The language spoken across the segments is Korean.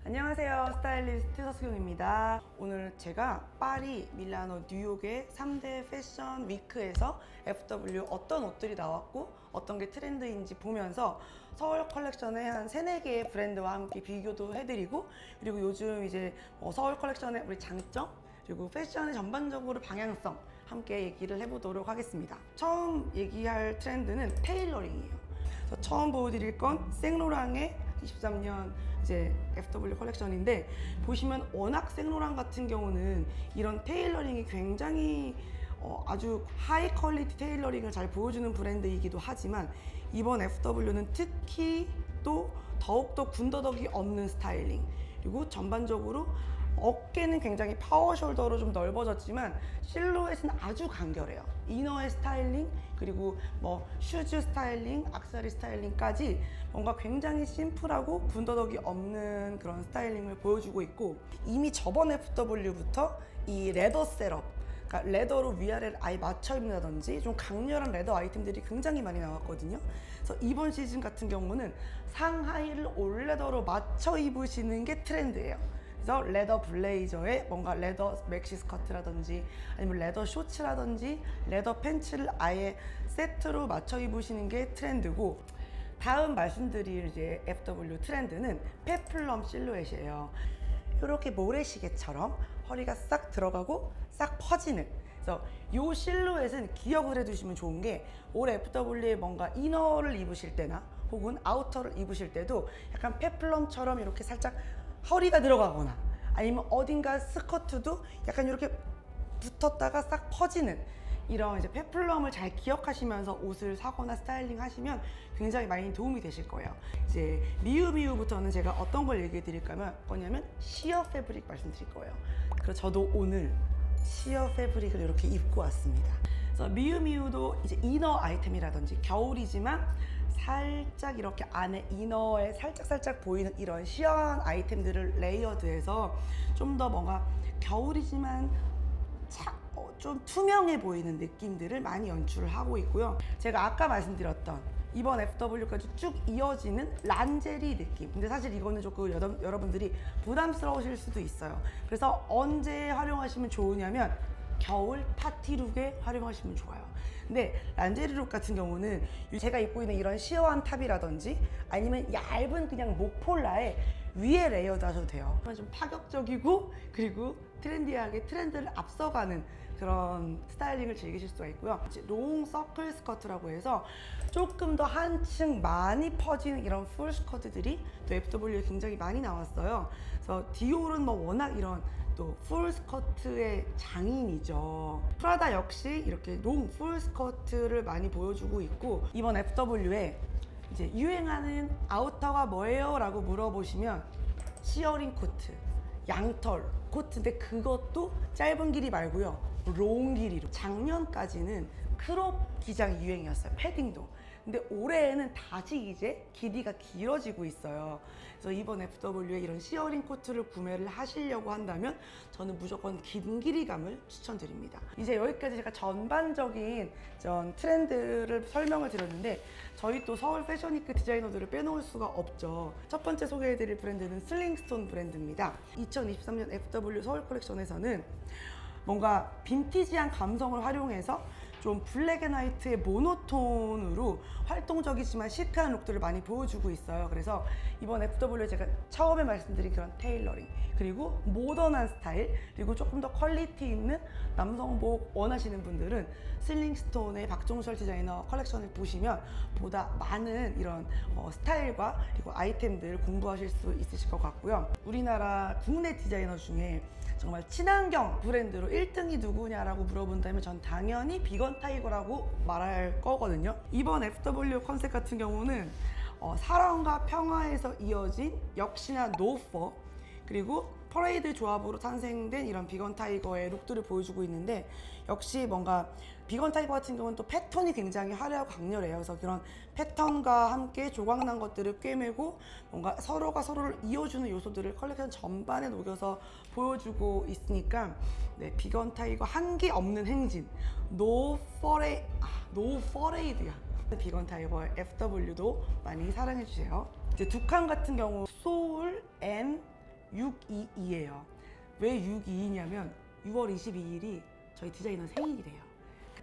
안녕하세요. 스타일리스트 서수경입니다. 오늘 제가 파리, 밀라노, 뉴욕의 3대 패션 위크에서 FW 어떤 옷들이 나왔고 어떤 게 트렌드인지 보면서 서울 컬렉션의 한 3-4개의 브랜드와 함께 비교도 해드리고, 그리고 요즘 이제 서울 컬렉션의 우리 장점, 그리고 패션의 전반적으로 방향성 함께 얘기를 해보도록 하겠습니다. 처음 얘기할 트렌드는 테일러링이에요. 그래서 처음 보여드릴 건 생로랑의 23년 이제 FW 컬렉션인데, 보시면 워낙 생로랑 같은 경우는 이런 테일러링이 굉장히 아주 하이 퀄리티 테일러링을 잘 보여주는 브랜드이기도 하지만, 이번 FW는 특히 또 더욱더 군더더기 없는 스타일링, 그리고 전반적으로 어깨는 굉장히 파워 숄더로 좀 넓어졌지만 실루엣은 아주 간결해요. 이너의 스타일링, 그리고 슈즈 스타일링, 악세사리 스타일링까지 뭔가 굉장히 심플하고 군더더기 없는 그런 스타일링을 보여주고 있고, 이미 저번 FW부터 이 레더 셋업, 그러니까 레더로 위아래를 아예 맞춰 입는다든지 좀 강렬한 레더 아이템들이 굉장히 많이 나왔거든요. 그래서 이번 시즌 같은 경우는 상하의를 올레더로 맞춰 입으시는 게 트렌드예요. 그래서 레더 블레이저에 뭔가 레더 맥시 스커트라든지 아니면 레더 쇼츠라든지 레더 팬츠를 아예 세트로 맞춰 입으시는 게 트렌드고, 다음 말씀드릴 이제 FW 트렌드는 페플럼 실루엣이에요. 이렇게 모래시계처럼 허리가 싹 들어가고 싹 퍼지는, 그래서 이 실루엣은 기억을 해두시면 좋은 게, 올 FW에 뭔가 이너를 입으실 때나 혹은 아우터를 입으실 때도 약간 페플럼처럼 이렇게 살짝 허리가 들어가거나, 아니면 어딘가 스커트도 약간 이렇게 붙었다가 싹 퍼지는 이런 이제 페플럼을 잘 기억하시면서 옷을 사거나 스타일링 하시면 굉장히 많이 도움이 되실 거예요. 이제 미우미우부터는 제가 어떤 걸 얘기해 드릴 거냐면 시어 패브릭 말씀드릴 거예요. 그래서 저도 오늘 시어 패브릭을 이렇게 입고 왔습니다. 그래서 미우미우도 이제 이너 아이템이라든지 겨울이지만 살짝 이렇게 안에 이너에 살짝 보이는 이런 시어한 아이템들을 레이어드해서 좀 더 뭔가 겨울이지만 좀 투명해 보이는 느낌들을 많이 연출을 하고 있고요. 제가 아까 말씀드렸던 이번 FW까지 쭉 이어지는 란제리 느낌, 근데 사실 이거는 조금 여러분들이 부담스러우실 수도 있어요. 그래서 언제 활용하시면 좋으냐면 겨울 파티룩에 활용하시면 좋아요. 근데 란제리룩 같은 경우는 제가 입고 있는 이런 시어한 탑이라든지 아니면 얇은 그냥 목폴라에 위에 레이어드 하셔도 돼요. 좀 파격적이고 그리고 트렌디하게 트렌드를 앞서가는 그런 스타일링을 즐기실 수가 있고요. 이제 롱 서클 스커트라고 해서 조금 더 한층 많이 퍼지는 이런 풀 스커트들이 또 FW에 굉장히 많이 나왔어요. 그래서 디올은 워낙 이런 또 풀 스커트의 장인이죠. 프라다 역시 이렇게 롱 풀 스커트를 많이 보여주고 있고, 이번 FW에 이제 유행하는 아우터가 뭐예요? 라고 물어보시면 시어링 코트, 양털 코트인데 그것도 짧은 길이 말고요, 롱 길이로. 작년까지는 크롭 기장이 유행이었어요, 패딩도. 근데 올해에는 다시 이제 길이가 길어지고 있어요. 그래서 이번 FW에 이런 시어링 코트를 구매를 하시려고 한다면 저는 무조건 긴 길이감을 추천드립니다. 이제 여기까지 제가 전반적인 트렌드를 설명을 드렸는데, 저희 또 서울 패션위크 디자이너들을 빼놓을 수가 없죠. 첫 번째 소개해드릴 브랜드는 슬링스톤 브랜드입니다. 2023년 FW 서울 컬렉션에서는 뭔가 빈티지한 감성을 활용해서 좀 블랙 앤 화이트의 모노톤으로 활동적이지만 시크한 룩들을 많이 보여주고 있어요. 그래서 이번 FW에 제가 처음에 말씀드린 그런 테일러링, 그리고 모던한 스타일, 그리고 조금 더 퀄리티 있는 남성복 원하시는 분들은 슬링스톤의 박종철 디자이너 컬렉션을 보시면 보다 많은 이런 스타일과 그리고 아이템들 공부하실 수 있으실 것 같고요. 우리나라 국내 디자이너 중에 정말 친환경 브랜드로 1등이 누구냐라고 물어본다면 전 당연히 비건 타이거라고 말할 거거든요. 이번 FW 컨셉 같은 경우는 사랑과 평화에서 이어진 역시나 노퍼, 그리고 퍼레이드 조합으로 탄생된 이런 비건 타이거의 룩들을 보여주고 있는데, 역시 뭔가 비건 타이거 같은 경우는 또 패턴이 굉장히 화려하고 강렬해요. 그래서 그런 패턴과 함께 조각난 것들을 꿰매고 뭔가 서로가 서로를 이어주는 요소들을 컬렉션 전반에 녹여서 보여주고 있으니까, 네, 비건 타이거 한계 없는 행진, 노 퍼레이드야. 비건 타이거 FW도 많이 사랑해주세요. 이제 두 칸 같은 경우 소울 앤 622예요. 왜 622냐면 6월 22일이 저희 디자이너 생일이래요.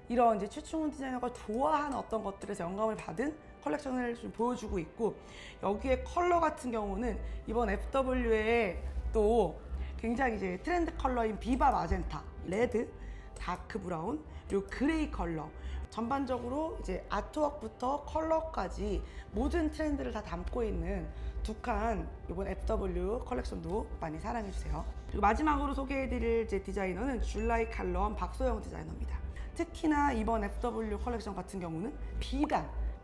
이런 이제 최충훈 디자이너가 좋아하는 어떤 것들에서 영감을 받은 컬렉션을 좀 보여주고 있고, 여기에 컬러 같은 경우는 이번 FW에 또 굉장히 이제 트렌드 컬러인 비바 마젠타, 레드, 다크 브라운, 그리고 그레이 컬러, 전반적으로 이제 아트웍부터 컬러까지 모든 트렌드를 다 담고 있는 두 칸 이번 FW 컬렉션도 많이 사랑해주세요. 그리고 마지막으로 소개해드릴 제 디자이너는 줄라이 칼럼 박소영 디자이너입니다. 특히나 이번 FW 컬렉션 같은 경우는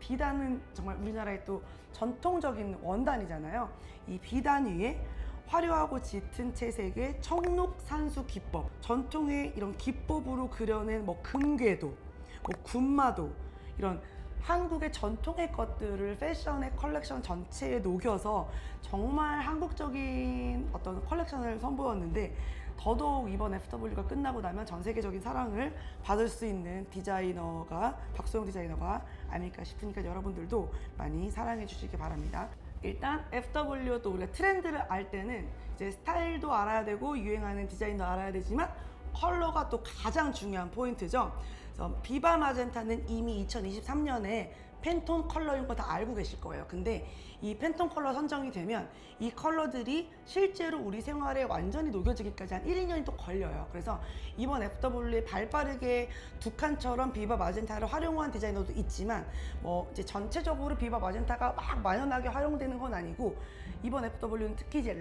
비단은 정말 우리나라의 또 전통적인 원단이잖아요. 이 비단 위에 화려하고 짙은 채색의 청록산수 기법, 전통의 이런 기법으로 그려낸 뭐 금궤도, 뭐 군마도, 이런 한국의 전통의 것들을 패션의 컬렉션 전체에 녹여서 정말 한국적인 어떤 컬렉션을 선보였는데, 더더욱 이번 FW가 끝나고 나면 전 세계적인 사랑을 받을 수 있는 디자이너가 박소영 디자이너가 아닐까 싶으니까 여러분들도 많이 사랑해 주시기 바랍니다. 일단 FW 또 우리가 트렌드를 알 때는 이제 스타일도 알아야 되고 유행하는 디자인도 알아야 되지만 컬러가 또 가장 중요한 포인트죠. 그래서 비바 마젠타는 이미 2023년에 팬톤 컬러인 거 다 알고 계실 거예요. 근데 이 팬톤 컬러 선정이 되면 이 컬러들이 실제로 우리 생활에 완전히 녹여지기까지 한 1, 2년이 또 걸려요. 그래서 이번 FW에 발빠르게 두 칸처럼 비바 마젠타를 활용한 디자이너도 있지만, 뭐 이제 전체적으로 비바 마젠타가 막 만연하게 활용되는 건 아니고, 이번 FW는 특히 이제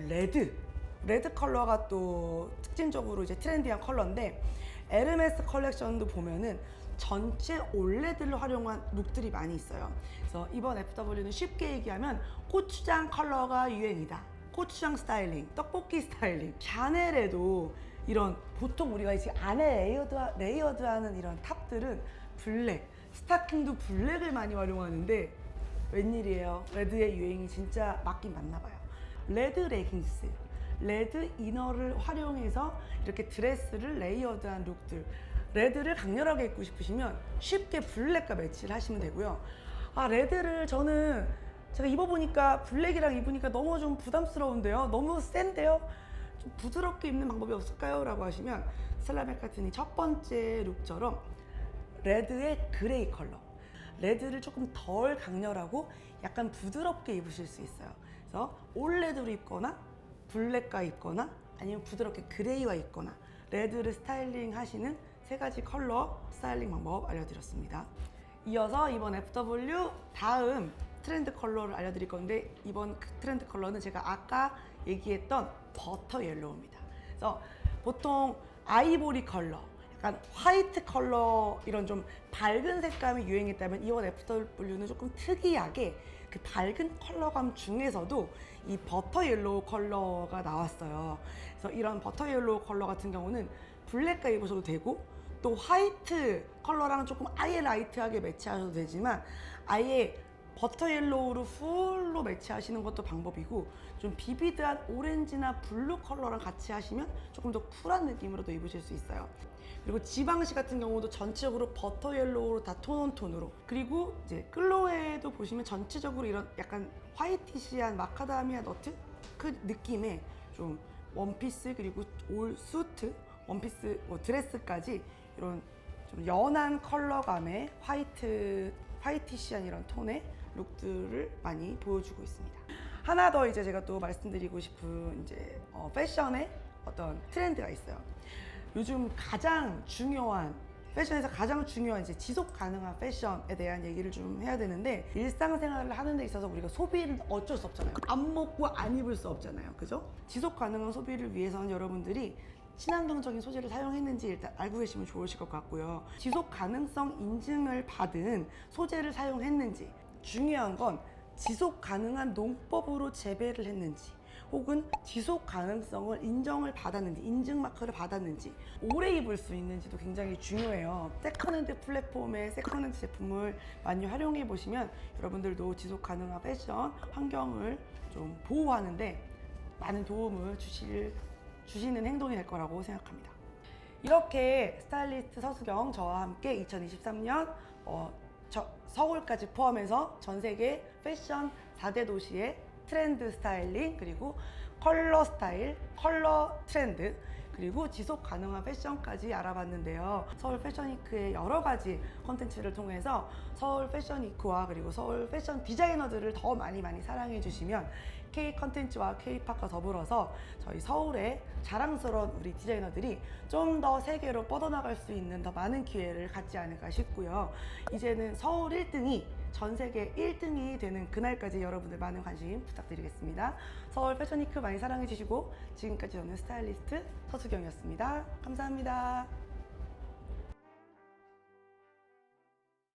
레드 컬러가 또 특징적으로 이제 트렌디한 컬러인데, 에르메스 컬렉션도 보면은 전체 올레드를 활용한 룩들이 많이 있어요. 그래서 이번 FW는 쉽게 얘기하면 고추장 컬러가 유행이다. 고추장 스타일링, 떡볶이 스타일링. 샤넬에도 이런 보통 우리가 이제 안에 레이어드하는 이런 탑들은 블랙, 스타킹도 블랙을 많이 활용하는데 웬일이에요. 레드의 유행이 진짜 맞긴 맞나 봐요. 레드 레깅스, 레드 이너를 활용해서 이렇게 드레스를 레이어드한 룩들, 레드를 강렬하게 입고 싶으시면 쉽게 블랙과 매치를 하시면 되고요. 레드를 제가 입어보니까 블랙이랑 입으니까 너무 좀 부담스러운데요, 너무 센데요, 좀 부드럽게 입는 방법이 없을까요? 라고 하시면 스텔라 맥카트니 첫 번째 룩처럼 레드의 그레이 컬러, 레드를 조금 덜 강렬하고 약간 부드럽게 입으실 수 있어요. 그래서 올레드로 입거나 블랙과 입거나 아니면 부드럽게 그레이와 입거나 레드를 스타일링 하시는 세 가지 컬러 스타일링 방법 알려드렸습니다. 이어서 이번 FW 다음 트렌드 컬러를 알려드릴 건데, 이번 트렌드 컬러는 제가 아까 얘기했던 버터 옐로우입니다. 그래서 보통 아이보리 컬러, 약간 화이트 컬러, 이런 좀 밝은 색감이 유행했다면 이번 FW는 조금 특이하게 그 밝은 컬러감 중에서도 이 버터 옐로우 컬러가 나왔어요. 그래서 이런 버터 옐로우 컬러 같은 경우는 블랙과 입으셔도 되고, 또 화이트 컬러랑 조금 아예 라이트하게 매치하셔도 되지만, 아예 버터 옐로우로 풀로 매치하시는 것도 방법이고, 좀 비비드한 오렌지나 블루 컬러랑 같이 하시면 조금 더 쿨한 느낌으로도 입으실 수 있어요. 그리고 지방시 같은 경우도 전체적으로 버터 옐로우로 다 톤온톤으로, 그리고 이제 끌로에도 보시면 전체적으로 이런 약간 화이티시한 마카다미아 너트 그 느낌의 좀 원피스, 그리고 올 수트, 원피스, 드레스까지 이런 좀 연한 컬러감의 화이티시한 이런 톤의 룩들을 많이 보여주고 있습니다. 하나 더 이제 제가 또 말씀드리고 싶은 이제 패션의 어떤 트렌드가 있어요. 요즘 가장 중요한, 패션에서 가장 중요한 이제 지속 가능한 패션에 대한 얘기를 좀 해야 되는데, 일상생활을 하는 데 있어서 우리가 소비를 어쩔 수 없잖아요. 안 먹고 안 입을 수 없잖아요. 그죠? 지속 가능한 소비를 위해서는 여러분들이 친환경적인 소재를 사용했는지 일단 알고 계시면 좋으실 것 같고요. 지속 가능성 인증을 받은 소재를 사용했는지, 중요한 건 지속 가능한 농법으로 재배를 했는지, 혹은 지속 가능성을 인정을 받았는지, 인증 마크를 받았는지, 오래 입을 수 있는지도 굉장히 중요해요. 세컨핸드 플랫폼의 세컨핸드 제품을 많이 활용해 보시면 여러분들도 지속 가능한 패션 환경을 좀 보호하는데 많은 도움을 주시는 행동이 될 거라고 생각합니다. 이렇게 스타일리스트 서수경 저와 함께 2023년 서울까지 포함해서 전 세계 패션 4대 도시의 트렌드 스타일링, 그리고 컬러 스타일, 컬러 트렌드, 그리고 지속 가능한 패션까지 알아봤는데요. 서울 패션위크의 여러 가지 콘텐츠를 통해서 서울 패션위크와 그리고 서울 패션 디자이너들을 더 많이 사랑해 주시면 K 컨텐츠와 K-팝과 더불어서 저희 서울의 자랑스러운 우리 디자이너들이 좀 더 세계로 뻗어나갈 수 있는 더 많은 기회를 갖지 않을까 싶고요. 이제는 서울 1등이 전 세계 1등이 되는 그날까지 여러분들 많은 관심 부탁드리겠습니다. 서울 패션위크 많이 사랑해 주시고 지금까지 저는 스타일리스트 서수경이었습니다. 감사합니다.